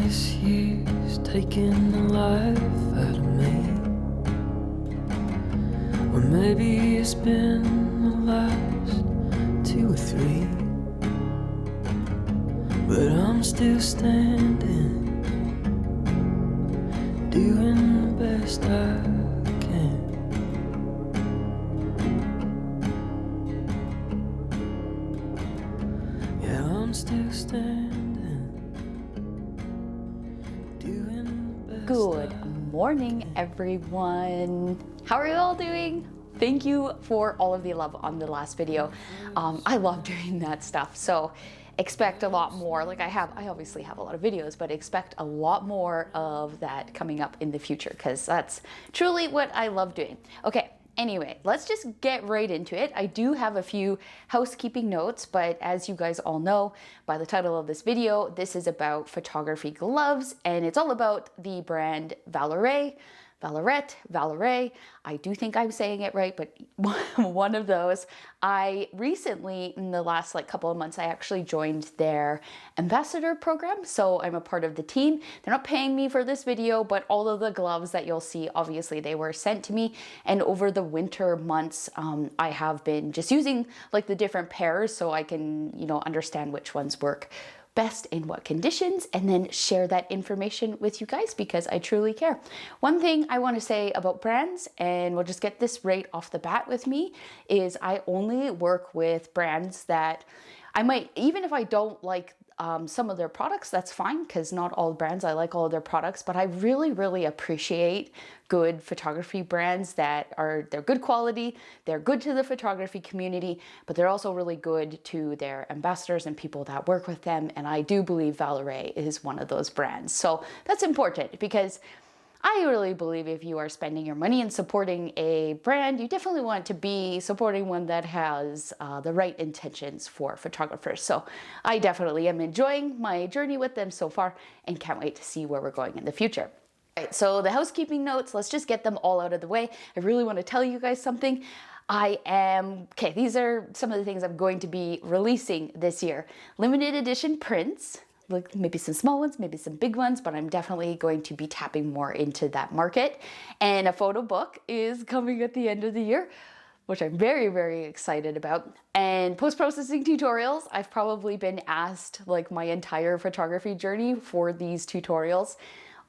this year's taking the life out of me. Or maybe it's been the last 2 or 3. But I'm still standing, doing the best I can. Yeah, I'm still standing, doing the best. Good morning, everyone. How are you all doing? Thank you for all of the love on the last video. I love doing that stuff. So expect a lot more. Like I obviously have a lot of videos, but expect a lot more of that coming up in the future because that's truly what I love doing. Okay. Anyway, let's just get right into it. I do have a few housekeeping notes, but as you guys all know by the title of this video, this is about photography gloves, and it's all about the brand Valoret. I do think I'm saying it right, but one of those. I recently, in the last couple of months, I actually joined their ambassador program. So I'm a part of the team. They're not paying me for this video, but all of the gloves that you'll see, obviously they were sent to me. And over the winter months, I have been just using the different pairs so I can, understand which ones work best in what conditions, and then share that information with you guys because I truly care. One thing I want to say about brands, and we'll just get this right off the bat with me, is I only work with brands that I might, even if I don't like some of their products, that's fine, because not all brands, I like all of their products, but I really, really appreciate good photography brands they're good quality, they're good to the photography community, but they're also really good to their ambassadors and people that work with them. And I do believe Valoret is one of those brands. So that's important because I really believe if you are spending your money and supporting a brand, you definitely want to be supporting one that has the right intentions for photographers. So I definitely am enjoying my journey with them so far and can't wait to see where we're going in the future. All right, so the housekeeping notes, let's just get them all out of the way. I really want to tell you guys something. These are some of the things I'm going to be releasing this year. Limited edition prints. Maybe some small ones, maybe some big ones, but I'm definitely going to be tapping more into that market. And a photo book is coming at the end of the year, which I'm very, very excited about. And post-processing tutorials, I've probably been asked my entire photography journey for these tutorials.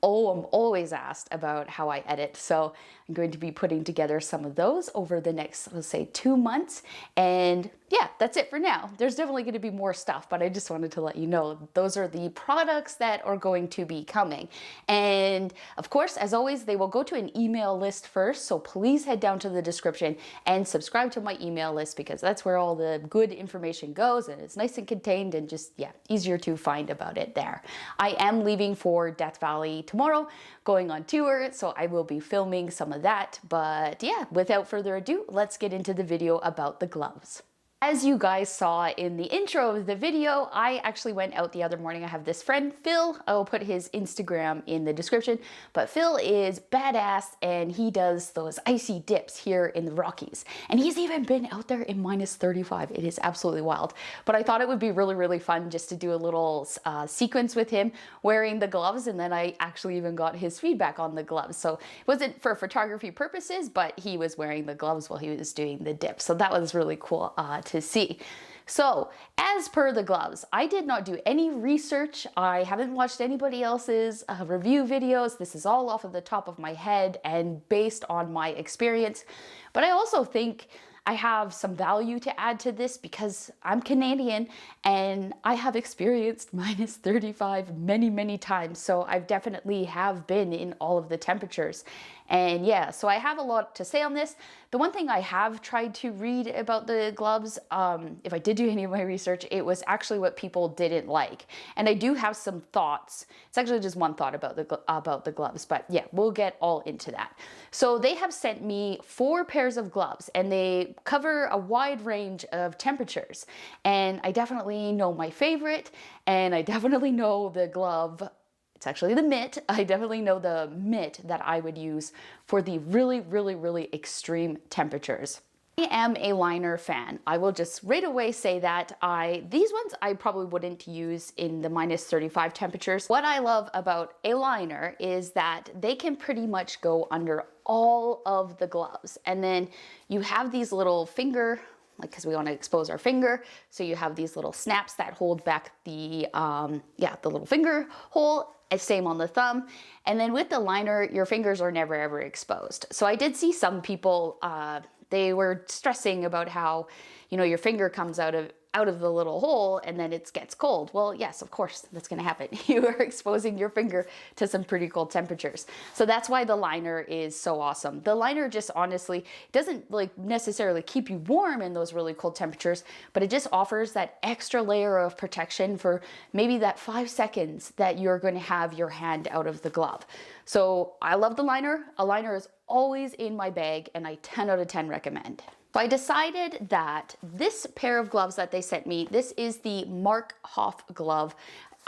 Oh, I'm always asked about how I edit. So I'm going to be putting together some of those over the next, let's say, 2 months. And yeah, that's it for now. There's definitely going to be more stuff, but I just wanted to let you know those are the products that are going to be coming. And of course, as always, they will go to an email list first. So please head down to the description and subscribe to my email list because that's where all the good information goes and it's nice and contained and just, yeah, easier to find about it there. I am leaving for Death Valley tomorrow, going on tour, so I will be filming some of that. But yeah, without further ado, let's get into the video about the gloves. As you guys saw in the intro of the video, I actually went out the other morning. I have this friend, Phil. I will put his Instagram in the description, but Phil is badass and he does those icy dips here in the Rockies. And he's even been out there in -35. It is absolutely wild. But I thought it would be really, really fun just to do a little sequence with him wearing the gloves. And then I actually even got his feedback on the gloves. So it wasn't for photography purposes, but he was wearing the gloves while he was doing the dip. So that was really cool to see. So as per the gloves, I did not do any research. I haven't watched anybody else's review videos. This is all off of the top of my head and based on my experience. But I also think I have some value to add to this because I'm Canadian and I have experienced -35 many, many times. So I've definitely have been in all of the temperatures. And yeah, so I have a lot to say on this. The one thing I have tried to read about the gloves, if I did do any of my research, it was actually what people didn't like. And I do have some thoughts. It's actually just one thought about the gloves, but yeah, we'll get all into that. So they have sent me 4 pairs of gloves and they cover a wide range of temperatures. And I definitely know my favorite, and I definitely know the glove. It's actually the mitt. I definitely know the mitt that I would use for the really, really, really extreme temperatures. I am a liner fan. I will just right away say that these ones I probably wouldn't use in the -35 temperatures. What I love about a liner is that they can pretty much go under all of the gloves. And then you have these little finger, like, because we want to expose our finger, so you have these little snaps that hold back the little finger hole. Same on the thumb. And then with the liner, your fingers are never ever exposed. So I did see some people, they were stressing about how, you know, your finger comes out of the little hole and then it gets cold. Well, yes, of course, that's going to happen. You are exposing your finger to some pretty cold temperatures. So that's why the liner is so awesome. The liner just honestly doesn't like necessarily keep you warm in those really cold temperatures, but it just offers that extra layer of protection for maybe that 5 seconds that you're going to have your hand out of the glove. So I love the liner. A liner is always in my bag and I 10 out of 10 recommend. So I decided that this pair of gloves that they sent me, this is the Mark Hoff glove.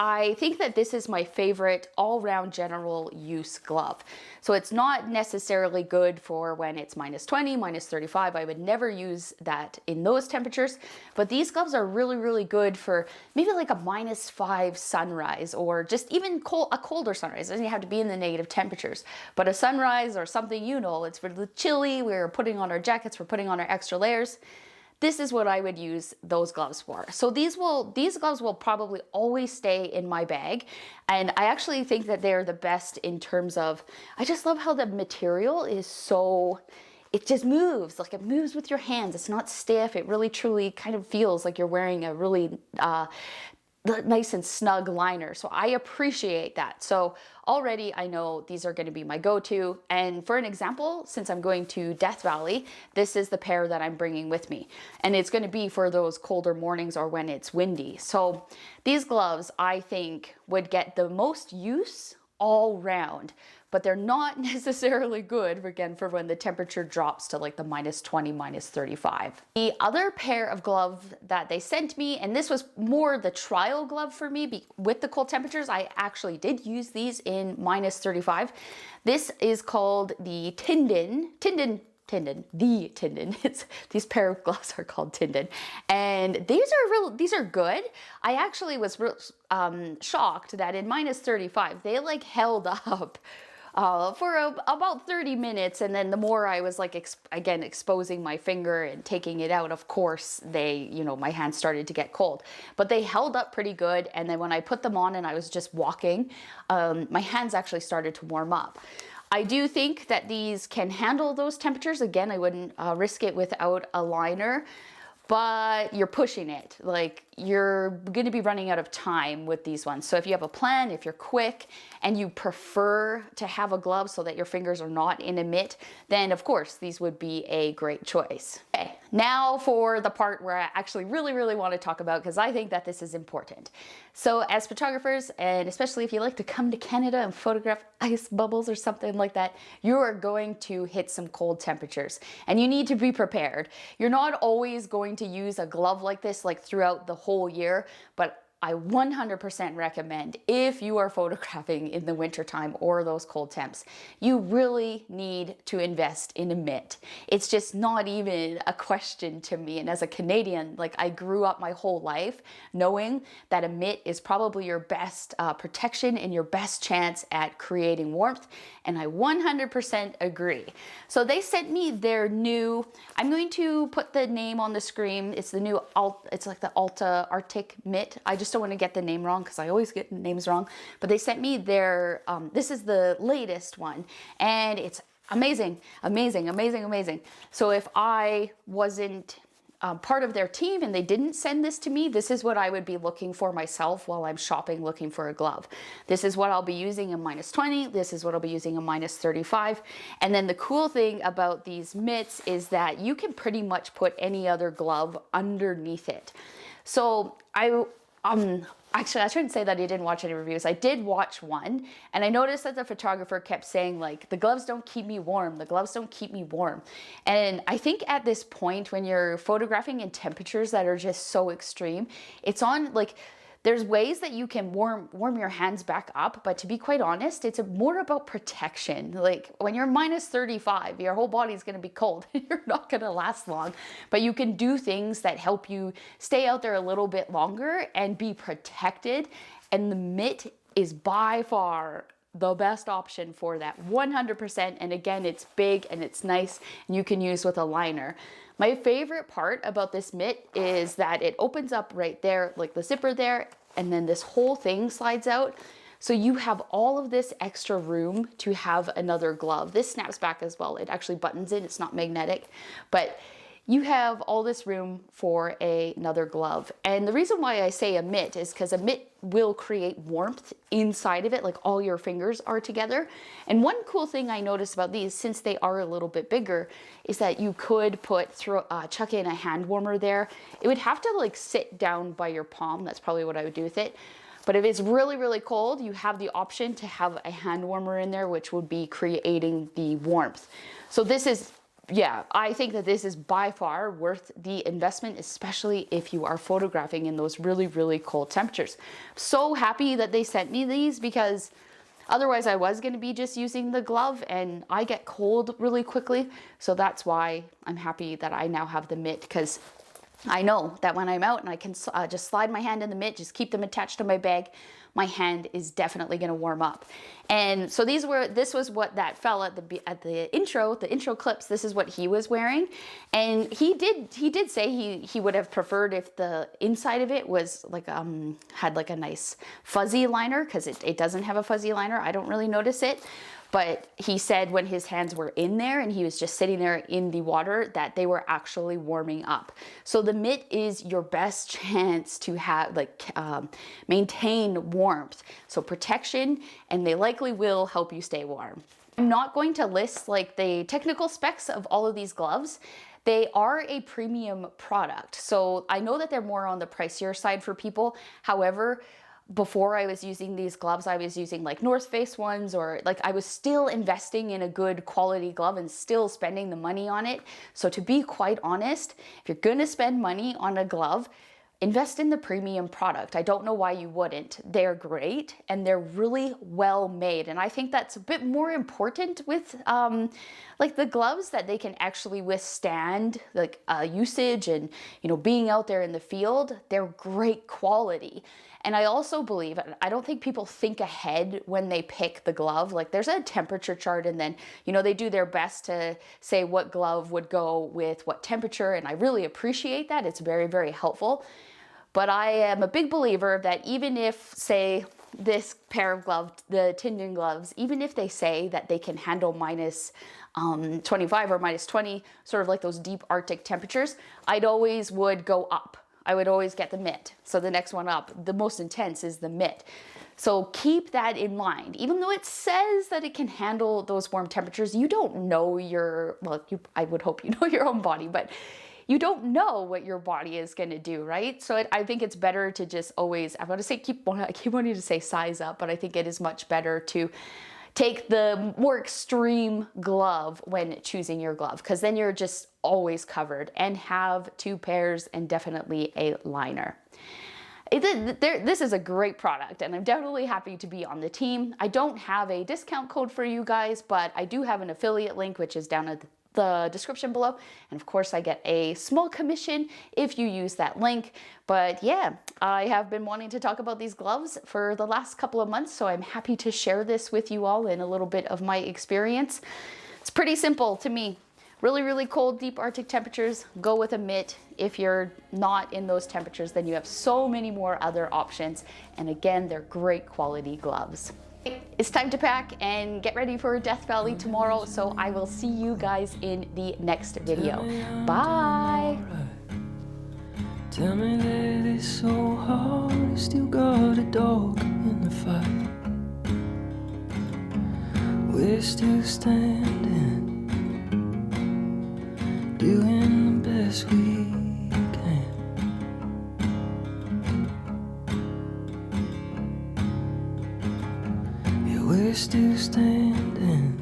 I think that this is my favorite all-round general use glove. So it's not necessarily good for when it's -20, -35. I would never use that in those temperatures, but these gloves are really, really good for maybe like a -5 sunrise or just even a colder sunrise. It doesn't have to be in the negative temperatures, but a sunrise or something, you know, it's really chilly. We're putting on our jackets, we're putting on our extra layers. This is what I would use those gloves for. So these gloves will probably always stay in my bag. And I actually think that they're the best in terms of, I just love how the material is so, it just moves, like it moves with your hands. It's not stiff. It really truly kind of feels like you're wearing a really nice and snug liner. So I appreciate that. So already I know these are going to be my go-to. And for an example, since I'm going to Death Valley, this is the pair that I'm bringing with me. And it's going to be for those colder mornings or when it's windy. So these gloves, I think, would get the most use all round, but they're not necessarily good, again, for when the temperature drops to like the -20, -35. The other pair of gloves that they sent me, and this was more the trial glove for me with the cold temperatures, I actually did use these in -35. This is called the Tinden. It's these pair of gloves are called Tinden, and these are good. I actually was shocked that in -35 they like held up for about 30 minutes, and then the more I was like again exposing my finger and taking it out, of course my hands started to get cold, but they held up pretty good. And then when I put them on and I was just walking, my hands actually started to warm up. I do think that these can handle those temperatures. Again, I wouldn't risk it without a liner, but you're pushing it. Like, you're going to be running out of time with these ones. So if you have a plan, if you're quick and you prefer to have a glove so that your fingers are not in a mitt, then of course these would be a great choice. Okay, now for the part where I actually really, really want to talk about, because I think that this is important. So as photographers, and especially if you like to come to Canada and photograph ice bubbles or something like that, you are going to hit some cold temperatures and you need to be prepared. You're not always going to use a glove like this like throughout the whole year, but I 100% recommend, if you are photographing in the wintertime or those cold temps, you really need to invest in a mitt. It's just not even a question to me. And as a Canadian, like, I grew up my whole life knowing that a mitt is probably your best protection and your best chance at creating warmth. And I 100% agree. So they sent me their new, I'm going to put the name on the screen. It's the new, it's like the Alta Arctic mitt. I just don't want to get the name wrong because I always get names wrong. But they sent me their, this is the latest one. And it's amazing, amazing, amazing, amazing. So if I wasn't part of their team and they didn't send this to me, this is what I would be looking for myself while I'm shopping looking for a glove. This is what I'll be using in -20. This is what I'll be using in -35. And then the cool thing about these mitts is that you can pretty much put any other glove underneath it. So actually, I shouldn't say that I didn't watch any reviews. I did watch one, and I noticed that the photographer kept saying, like, the gloves don't keep me warm. The gloves don't keep me warm. And I think at this point, when you're photographing in temperatures that are just so extreme, it's on, like, There's ways that you can warm your hands back up, but to be quite honest, it's more about protection. Like when you're minus 35, your whole body's gonna be cold. You're not gonna last long, but you can do things that help you stay out there a little bit longer and be protected. And the mitt is by far the best option for that, 100%. And again, it's big and it's nice and you can use with a liner. My favorite part about this mitt is that it opens up right there, like the zipper there, and then this whole thing slides out. So you have all of this extra room to have another glove. This snaps back as well. It actually buttons in, it's not magnetic, but you have all this room for another glove. And the reason why I say a mitt is because a mitt will create warmth inside of it, like all your fingers are together. And one cool thing I noticed about these, since they are a little bit bigger, is that you could chuck in a hand warmer there. It would have to like sit down by your palm. That's probably what I would do with it. But if it's really, really cold, you have the option to have a hand warmer in there, which would be creating the warmth. So this is, yeah, I think that this is by far worth the investment, especially if you are photographing in those really, really cold temperatures. So happy that they sent me these, because otherwise I was going to be just using the glove and I get cold really quickly. So that's why I'm happy that I now have the mitt, because I know that when I'm out and I can just slide my hand in the mitt, just keep them attached to my bag, my hand is definitely going to warm up. And so this was what that fella at the intro clips, this is what he was wearing. And he did say he would have preferred if the inside of it was like, had like a nice fuzzy liner, because it doesn't have a fuzzy liner. I don't really notice it. But he said when his hands were in there and he was just sitting there in the water, that they were actually warming up. So the mitt is your best chance to have maintain warmth. So protection, and they likely will help you stay warm. I'm not going to list like the technical specs of all of these gloves. They are a premium product. So I know that they're more on the pricier side for people. However, before I was using these gloves, I was using like North Face ones, or like I was still investing in a good quality glove and still spending the money on it. So to be quite honest, if you're gonna spend money on a glove, invest in the premium product. I don't know why you wouldn't. They're great and they're really well made. And I think that's a bit more important with like the gloves, that they can actually withstand like usage and, you know, being out there in the field. They're great quality. And I also believe, I don't think people think ahead when they pick the glove. Like there's a temperature chart, and then, you know, they do their best to say what glove would go with what temperature. And I really appreciate that. It's very, very helpful. But I am a big believer that even if, say, this pair of gloves, the Tinden gloves, even if they say that they can handle minus 25 or minus 20, sort of like those deep Arctic temperatures, I'd always would go up. I would always get the mitt. So the next one up, the most intense, is the mitt. So keep that in mind. Even though it says that it can handle those warm temperatures, you don't know I would hope you know your own body, but you don't know what your body is going to do, right? So I think it's better to just always, I keep wanting to say size up, but I think it is much better to take the more extreme glove when choosing your glove, because then you're just always covered, and have 2 pairs and definitely a liner. This is a great product, and I'm definitely happy to be on the team. I don't have a discount code for you guys, but I do have an affiliate link, which is down at the description below. And of course I get a small commission if you use that link. But yeah, I have been wanting to talk about these gloves for the last couple of months, so I'm happy to share this with you all in a little bit of my experience. It's pretty simple to me. Really, really cold, deep Arctic temperatures, go with a mitt. If you're not in those temperatures, then you have so many more other options. And again, they're great quality gloves. It's time to pack and get ready for Death Valley tomorrow, so I will see you guys in the next video. Bye! Tell me that it's so hard, you still got a dog in the fight. We're still standing, doing the best we can. Yeah, we're still standing.